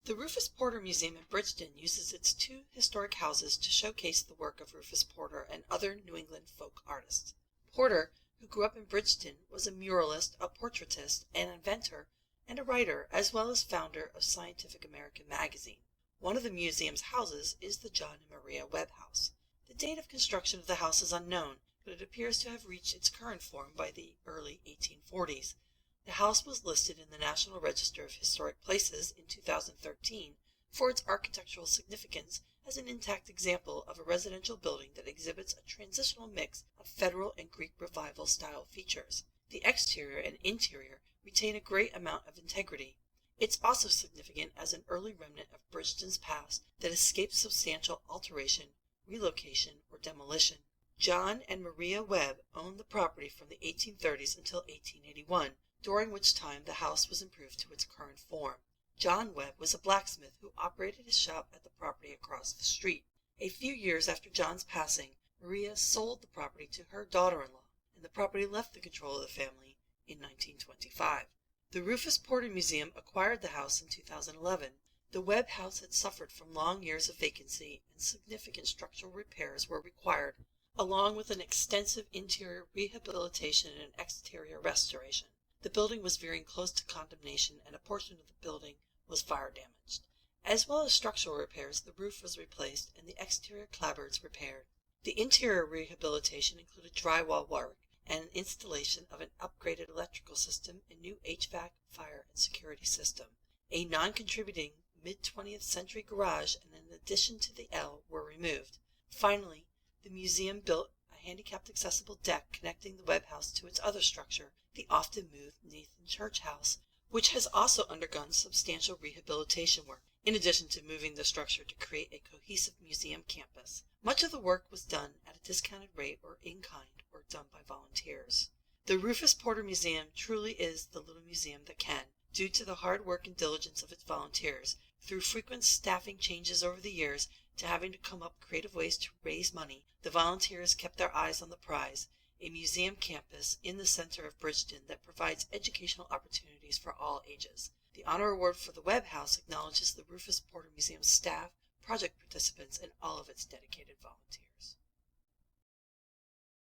The Rufus Porter Museum in Bridgeton uses its two historic houses to showcase the work of Rufus Porter and other New England folk artists. Porter, who grew up in Bridgeton, was a muralist, a portraitist, an inventor, and a writer, as well as founder of Scientific American magazine. One of the museum's houses is the John and Maria Webb House. The date of construction of the house is unknown, but it appears to have reached its current form by the early 1840s. The house was listed in the National Register of Historic Places in 2013 for its architectural significance as an intact example of a residential building that exhibits a transitional mix of Federal and Greek Revival style features. The exterior and interior retain a great amount of integrity. It's also significant as an early remnant of Bridgeton's past that escaped substantial alteration, relocation, or demolition. John and Maria Webb owned the property from the 1830s until 1881, during which time the house was improved to its current form. John Webb was a blacksmith who operated his shop at the property across the street. A few years after John's passing, Maria sold the property to her daughter-in-law, and the property left the control of the family in 1925. The Rufus Porter Museum acquired the house in 2011. The Webb House had suffered from long years of vacancy, and significant structural repairs were required, along with an extensive interior rehabilitation and exterior restoration. The building was veering close to condemnation, and a portion of the building was fire damaged. As well as structural repairs, the roof was replaced and the exterior clapboards repaired. The interior rehabilitation included drywall work and an installation of an upgraded electrical system and new HVAC, fire, and security system. A non-contributing mid-20th century garage and an addition to the L were removed. Finally, the museum built a handicapped accessible deck connecting the Webb House to its other structure, the often moved Nathan Church House, which has also undergone substantial rehabilitation work, in addition to moving the structure to create a cohesive museum campus. Much of the work was done at a discounted rate or in kind, or done by volunteers. The Rufus Porter Museum truly is the little museum that can, due to the hard work and diligence of its volunteers, through frequent staffing changes over the years to having to come up with creative ways to raise money. The volunteers kept their eyes on the prize, a museum campus in the center of Bridgeton that provides educational opportunities for all ages. The Honor Award for the Webb House acknowledges the Rufus Porter Museum staff, project participants, and all of its dedicated volunteers.